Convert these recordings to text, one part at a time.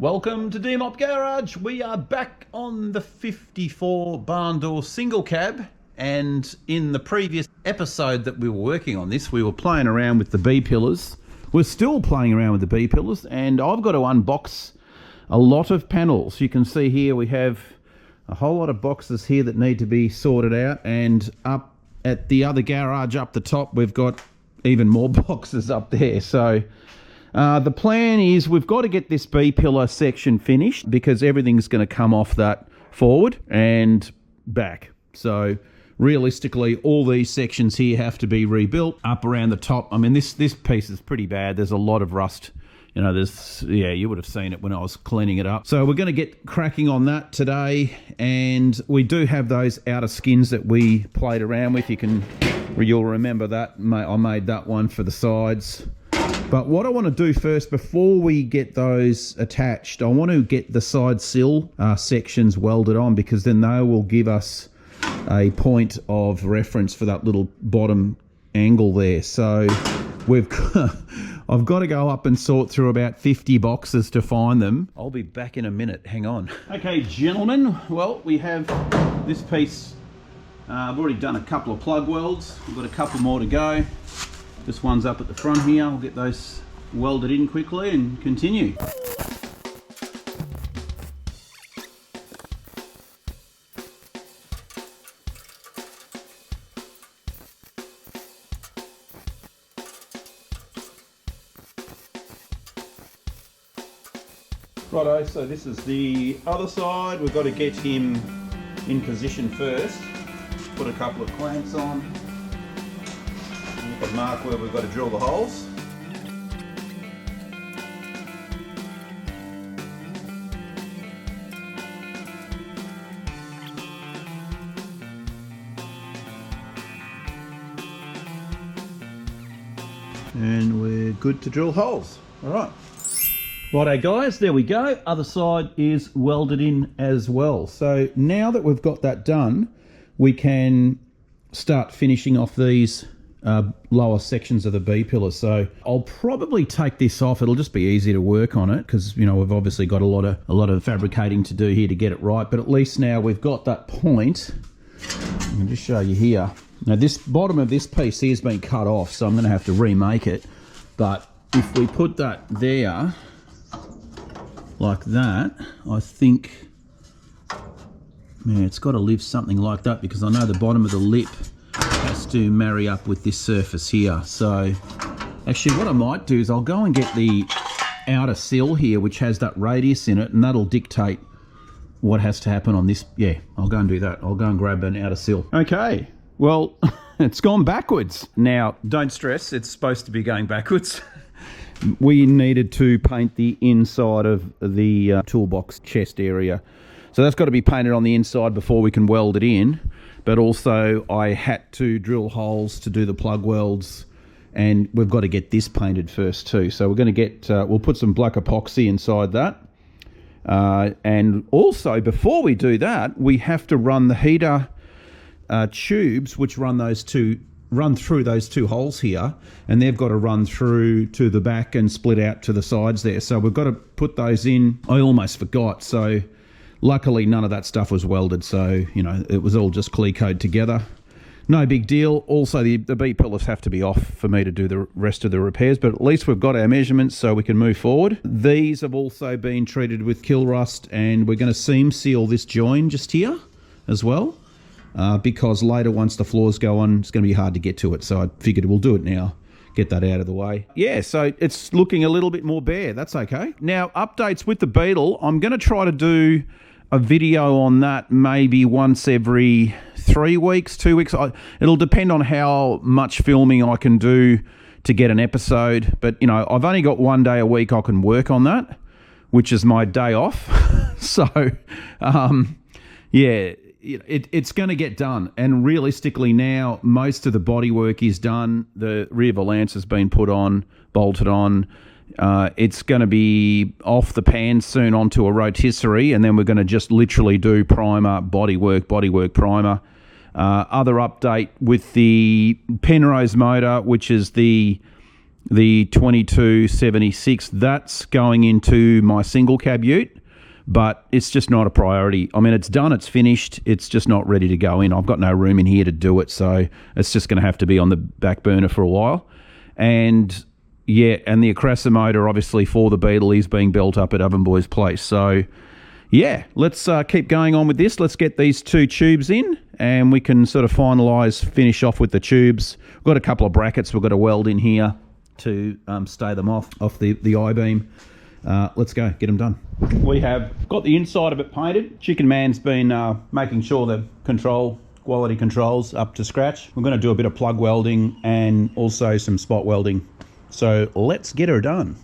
Welcome to D-Mop Garage. We are back on the 54 barn door single cab, and in the previous episode that we were working on this, we were playing around with the B-pillars. We're still playing around with the B-pillars, and I've got to unbox a lot of panels. You can see here we have a whole lot of boxes here that need to be sorted out, and up at the other garage up the top we've got even more boxes up there. So the plan is we've got to get this B-pillar section finished because everything's going to come off that forward and back. So realistically, all these sections here have to be rebuilt up around the top. I mean, this piece is pretty bad. There's a lot of rust. You know, you would have seen it when I was cleaning it up. So we're going to get cracking on that today. And we do have those outer skins that we played around with. You'll remember that. I made that one for the sides. But what I want to do first, before we get those attached, I want to get the side sill sections welded on, because then they will give us a point of reference for that little bottom angle there. So I've got to go up and sort through about 50 boxes to find them. I'll be back in a minute. Hang on. Okay, gentlemen. Well, we have this piece. I've already done a couple of plug welds. We've got a couple more to go. This one's up at the front here. I'll get those welded in quickly and continue. Righto, so this is the other side. We've got to get him in position first. Put a couple of clamps on. We've got to mark where we've got to drill the holes. And we're good to drill holes. All right. Righto guys, there we go. Other side is welded in as well. So now that we've got that done, we can start finishing off these lower sections of the B-pillar. So I'll probably take this off. It'll just be easy to work on it because, you know, we've obviously got a lot of fabricating to do here to get it right. But at least now we've got that point. I can just show you here. Now this bottom of this piece here has been cut off, so I'm going to have to remake it. But if we put that there like that, I think, man, it's got to live something like that, because I know the bottom of the lip has to marry up with this surface here. So actually what I might do is I'll go and get the outer sill here, which has that radius in it, and that'll dictate what has to happen on this. Yeah, I'll go and do that. I'll go and grab an outer sill. Okay, well, it's gone backwards. Now, don't stress, it's supposed to be going backwards. We needed to paint the inside of the toolbox chest area. So that's got to be painted on the inside before we can weld it in. But also I had to drill holes to do the plug welds, and we've got to get this painted first too. So we're going to get, we'll put some black epoxy inside that. And also before we do that, we have to run the heater tubes, which run through those two holes here, and they've got to run through to the back and split out to the sides there. So we've got to put those in. I almost forgot. So luckily none of that stuff was welded. So, you know, it was all just clear-coated together. No big deal. Also, the B-pillars have to be off for me to do the rest of the repairs, but at least we've got our measurements so we can move forward. These have also been treated with kill rust, and we're going to seam seal this join just here as well. Because later, once the floors go on, it's going to be hard to get to it. So I figured we'll do it now, get that out of the way. Yeah, so it's looking a little bit more bare. That's okay. Now, updates with the Beetle. I'm going to try to do a video on that maybe once every 3 weeks, 2 weeks. It'll depend on how much filming I can do to get an episode. But, you know, I've only got 1 day a week I can work on that, which is my day off. So, yeah. It's going to get done, and realistically now most of the bodywork is done. The rear valance has been put on, bolted on. It's going to be off the pan soon onto a rotisserie, and then we're going to just literally do primer, bodywork, primer. Other update with the Penrose motor, which is the the 2276, that's going into my single cab ute, but it's just not a priority. I mean, it's done, it's finished, it's just not ready to go in. I've got no room in here to do it, so it's just going to have to be on the back burner for a while. And yeah, and the Acrasa motor, obviously, for the Beetle is being built up at Oven Boy's place. So yeah, let's keep going on with this. Let's get these two tubes in, and we can sort of finish off with the tubes. We've got a couple of brackets we've got to weld in here to stay them off the I-beam. Let's go, get them done. We have got the inside of it painted. Chicken Man's been making sure the quality controls up to scratch. We're going to do a bit of plug welding and also some spot welding. So let's get her done.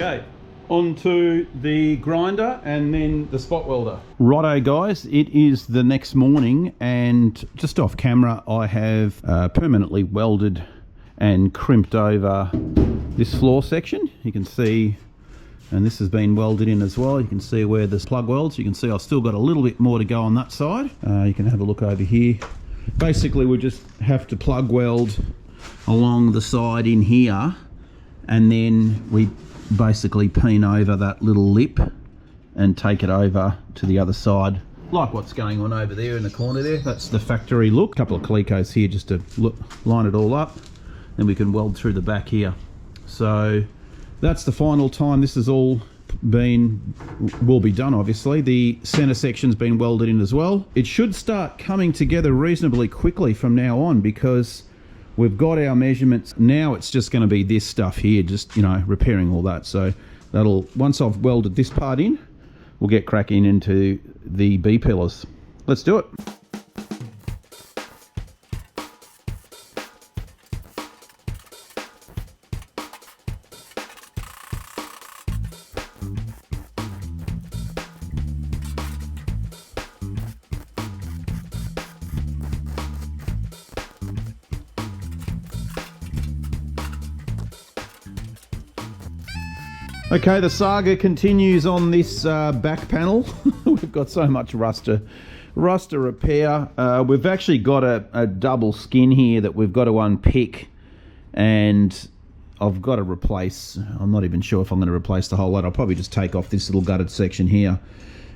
Okay, onto the grinder and then the spot welder. Righto guys, it is the next morning, and just off camera I have permanently welded and crimped over this floor section. You can see, and this has been welded in as well. You can see where there's plug welds. You can see I've still got a little bit more to go on that side. You can have a look over here. Basically we just have to plug weld along the side in here, and then we basically peen over that little lip and take it over to the other side, like what's going on over there in the corner there. That's the factory look. A couple of Clecos here just to line it all up, then we can weld through the back here. So that's the final time this has all will be done. Obviously the center section's been welded in as well. It should start coming together reasonably quickly from now on, because we've got our measurements. Now it's just going to be this stuff here, just, you know, repairing all that. So that'll, once I've welded this part in, we'll get cracking into the B pillars. Let's do it. Okay, the saga continues on this back panel. We've got so much rust to repair. We've actually got a double skin here that we've got to unpick, and I've got to replace. I'm not even sure if I'm going to replace the whole lot. I'll probably just take off this little gutted section here.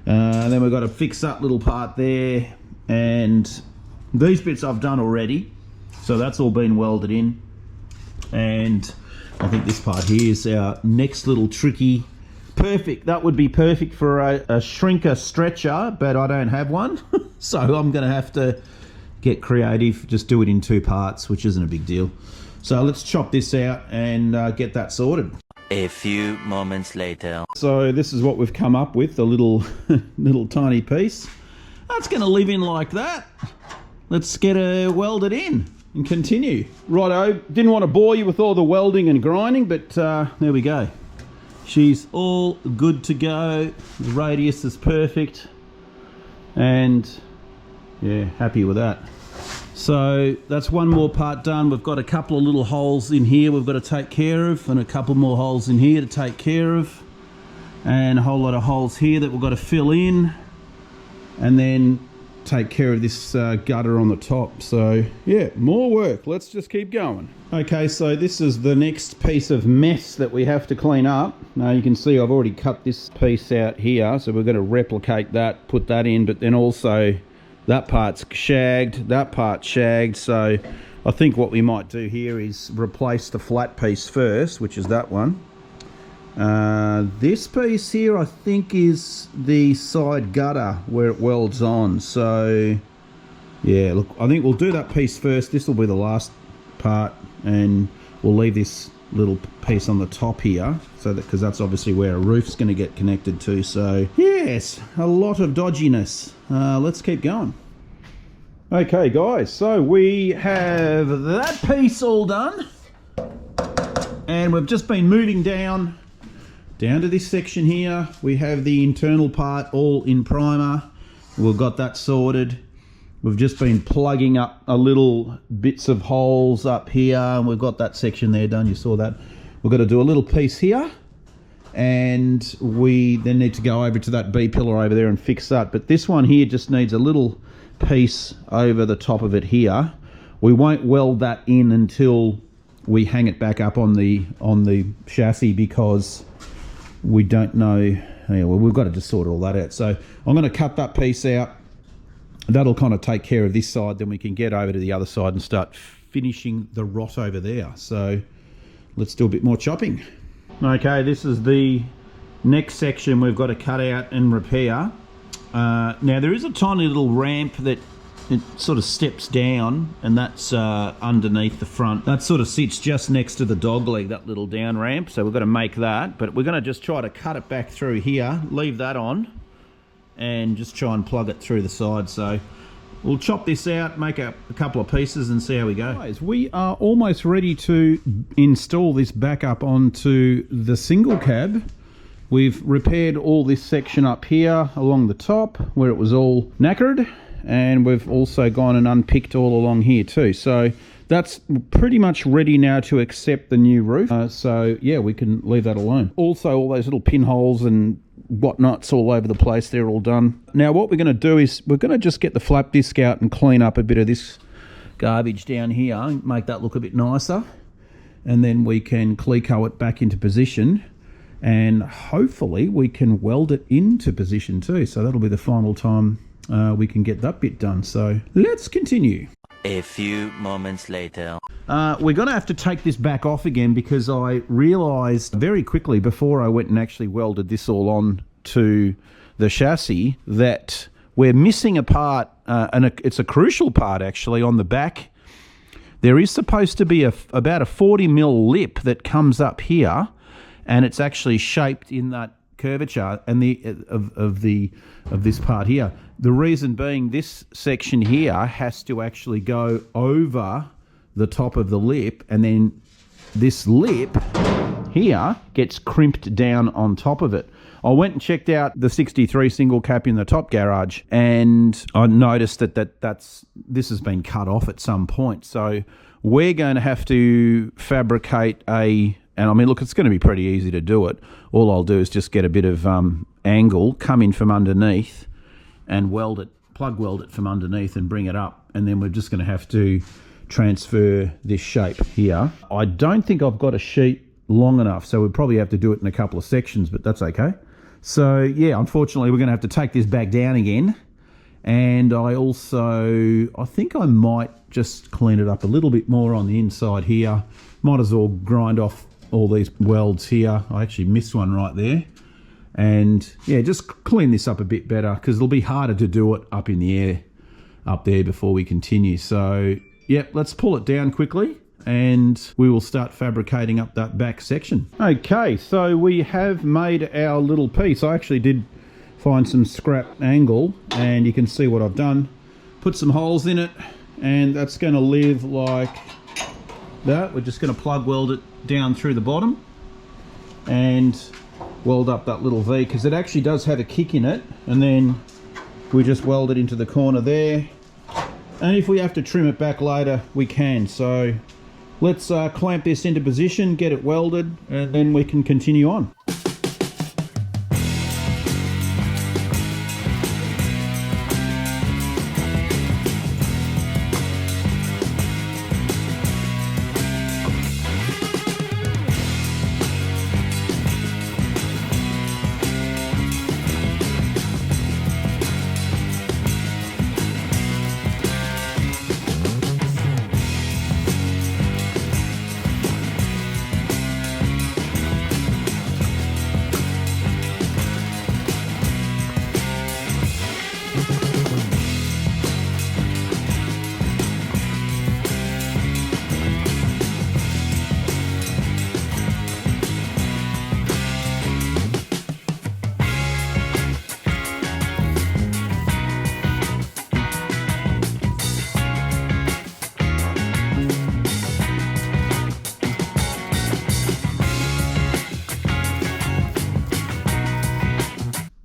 Then we've got to fix that little part there, and these bits I've done already, so that's all been welded in. And I think this part here is our next little tricky. Perfect, that would be perfect for a shrinker stretcher, but I don't have one. So I'm gonna have to get creative, just do it in two parts, which isn't a big deal. So let's chop this out and get that sorted. A few moments later. So this is what we've come up with, a little tiny piece. That's gonna live in like that. Let's get her welded in and continue. Righto, didn't want to bore you with all the welding and grinding, but there we go. She's all good to go. The radius is perfect, and yeah, happy with that. So that's one more part done. We've got a couple of little holes in here we've got to take care of, and a couple more holes in here to take care of, and a whole lot of holes here that we've got to fill in, and then take care of this gutter on the top. So yeah, more work. Let's just keep going. Okay, so this is the next piece of mess that we have to clean up. Now you can see I've already cut this piece out here, so we're going to replicate that, put that in, but then also that part's shagged, that part's shagged. So I think what we might do here is replace the flat piece first, which is that one. This piece here I think is the side gutter where it welds on. So yeah, look, I think we'll do that piece first. This will be the last part, and we'll leave this little piece on the top here, so that, because that's obviously where a roof's going to get connected to. So yes, a lot of dodginess. Let's keep going. Okay guys, so we have that piece all done, and we've just been moving down to this section here. We have the internal part all in primer. We've got that sorted. We've just been plugging up a little bits of holes up here, and we've got that section there done. You saw that. We've got to do a little piece here, and we then need to go over to that B pillar over there and fix that. But this one here just needs a little piece over the top of it here. We won't weld that in until we hang it back up on the chassis, because we don't know. Yeah, well, we've got to just sort all that out. So I'm going to cut that piece out. That'll kind of take care of this side, then we can get over to the other side and start finishing the rot over there. So let's do a bit more chopping. Okay, this is the next section we've got to cut out and repair. Now there is a tiny little ramp that it sort of steps down, and that's underneath the front. That sort of sits just next to the dog leg, that little down ramp. So we've got to make that, but we're going to just try to cut it back through here, leave that on, and just try and plug it through the side. So we'll chop this out, make a couple of pieces, and see how we go. Guys, we are almost ready to install this back up onto the single cab. We've repaired all this section up here along the top where it was all knackered, and we've also gone and unpicked all along here too. So that's pretty much ready now to accept the new roof. So yeah, we can leave that alone. Also, all those little pinholes and whatnots all over the place, they're all done. Now what we're going to do is we're going to just get the flap disc out and clean up a bit of this garbage down here, make that look a bit nicer, and then we can cleco it back into position, and hopefully we can weld it into position too. So that'll be the final time we can get that bit done. So let's continue. A few moments later. We're going to have to take this back off again, because I realised very quickly before I went and actually welded this all on to the chassis that we're missing a part, and it's a crucial part actually on the back. There is supposed to be about a 40mm lip that comes up here, and it's actually shaped in that curvature and of this part here. The reason being, this section here has to actually go over the top of the lip, and then this lip here gets crimped down on top of it. I went and checked out the 63 single cap in the top garage, and I noticed that this has been cut off at some point. So we're going to have to fabricate and I mean, look, it's going to be pretty easy to do it. All I'll do is just get a bit of angle, come in from underneath, and plug weld it from underneath and bring it up. And then we're just going to have to transfer this shape here. I don't think I've got a sheet long enough, so we'll probably have to do it in a couple of sections, but that's okay. So yeah, unfortunately we're going to have to take this back down again. And I think I might just clean it up a little bit more on the inside here. Might as well grind off all these welds here. I actually missed one right there. And yeah, just clean this up a bit better, because it'll be harder to do it up in the air up there before we continue. So yeah, let's pull it down quickly and we will start fabricating up that back section. Okay, so we have made our little piece. I actually did find some scrap angle, and you can see what I've done. Put some holes in it, and that's going to live like that. We're just going to plug weld it down through the bottom and weld up that little V, because it actually does have a kick in it, and then we just weld it into the corner there, and if we have to trim it back later we can. So let's clamp this into position, get it welded, and then we can continue on.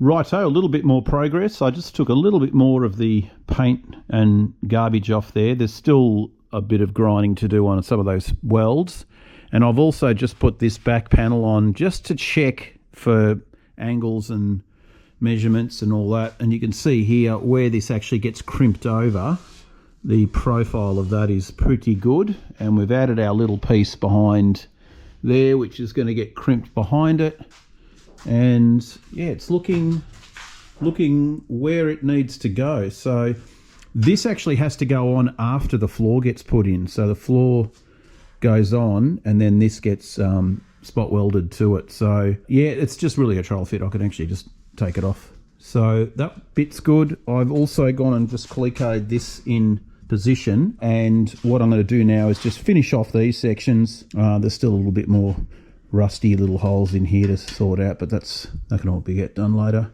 Righto, a little bit more progress. I just took a little bit more of the paint and garbage off there. There's still a bit of grinding to do on some of those welds. And I've also just put this back panel on just to check for angles and measurements and all that. And you can see here where this actually gets crimped over. The profile of that is pretty good. And we've added our little piece behind there, which is going to get crimped behind it. And yeah, it's looking where it needs to go. So this actually has to go on after the floor gets put in. So the floor goes on and then this gets spot welded to it. So yeah, it's just really a trial fit. I can actually just take it off. So that bit's good. I've also gone and just clicqued this in position, and what I'm going to do now is just finish off these sections. There's still a little bit more rusty little holes in here to sort out, but that can all be get done later.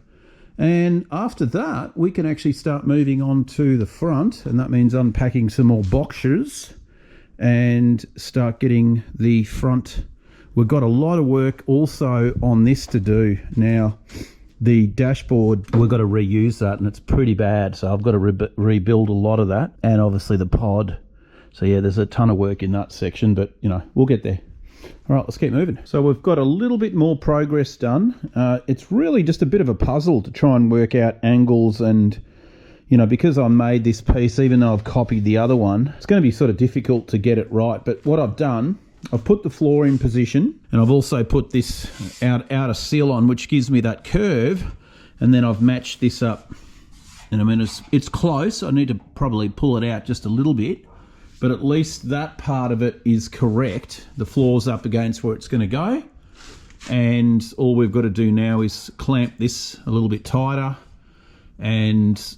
And after that, we can actually start moving on to the front, and that means unpacking some more boxes and start getting the front. We've got a lot of work also on this to do. Now, the dashboard, we've got to reuse that, and it's pretty bad, so I've got to rebuild a lot of that, and obviously the pod. So yeah, there's a ton of work in that section, but you know, we'll get there. All right, let's keep moving. So we've got a little bit more progress done. It's really just a bit of a puzzle to try and work out angles, and you know, because I made this piece, even though I've copied the other one, it's going to be sort of difficult to get it right. But what I've done, I've put the floor in position, and I've also put this outer seal on, which gives me that curve, and then I've matched this up. And I mean, it's close. I need to probably pull it out just a little bit, but at least that part of it is correct. The floor's up against where it's going to go, and all we've got to do now is clamp this a little bit tighter, and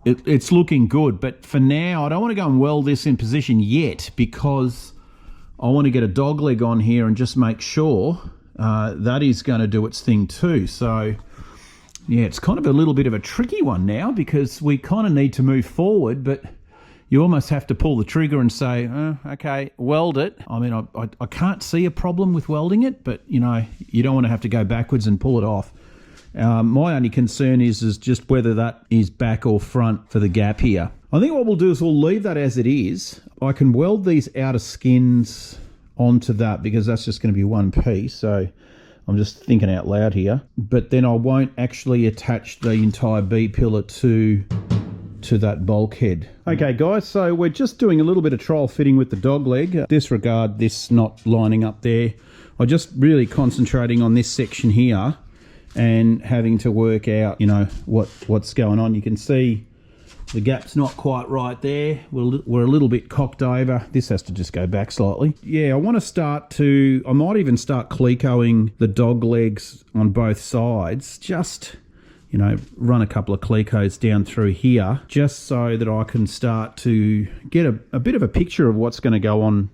it's looking good. But for now, I don't want to go and weld this in position yet, because I want to get a dog leg on here and just make sure that is going to do its thing too. So yeah, it's kind of a little bit of a tricky one now, because we kind of need to move forward, but you almost have to pull the trigger and say, okay, weld it. I mean, I can't see a problem with welding it, but you know, you don't want to have to go backwards and pull it off. My only concern is just whether that is back or front for the gap here. I think what we'll do is we'll leave that as it is. I can weld these outer skins onto that, because that's just going to be one piece. So I'm just thinking out loud here. But then I won't actually attach the entire B pillar to that bulkhead. Okay guys, so we're just doing a little bit of trial fitting with the dog leg. Disregard this not lining up there. I'm just really concentrating on this section here and having to work out, you know, what's going on. You can see the gap's not quite right there. We're a little bit cocked over. This has to just go back slightly. Yeah, I might even start clecoing the dog legs on both sides. Just, you know, run a couple of clecos down through here, just so that I can start to get a bit of a picture of what's going to go on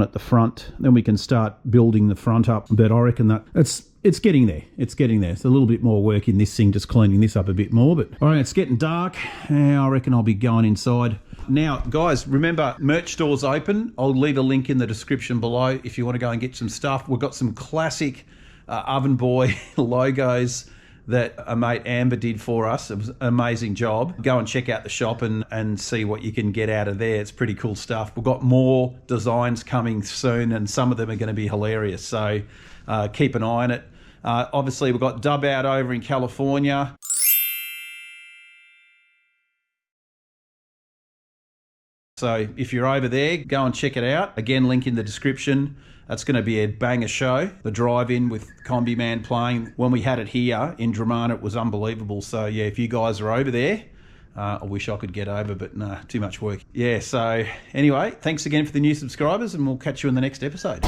at the front. Then we can start building the front up. But I reckon that it's getting there. It's getting there. It's a little bit more work in this thing, just cleaning this up a bit more. But all right, it's getting dark. I reckon I'll be going inside. Now, guys, remember, merch store's open. I'll leave a link in the description below if you want to go and get some stuff. We've got some classic Oven Boy logos that a mate Amber did for us. It was an amazing job. Go and check out the shop and see what you can get out of there. It's pretty cool stuff. We've got more designs coming soon, and some of them are going to be hilarious. So keep an eye on it. Obviously, we've got Dub Out over in California. So if you're over there, go and check it out. Again, link in the description. That's going to be a banger show. The drive-in with Combi Man playing. When we had it here in Dramana, it was unbelievable. So yeah, if you guys are over there, I wish I could get over, but nah, too much work. Yeah, so anyway, thanks again for the new subscribers, and we'll catch you in the next episode.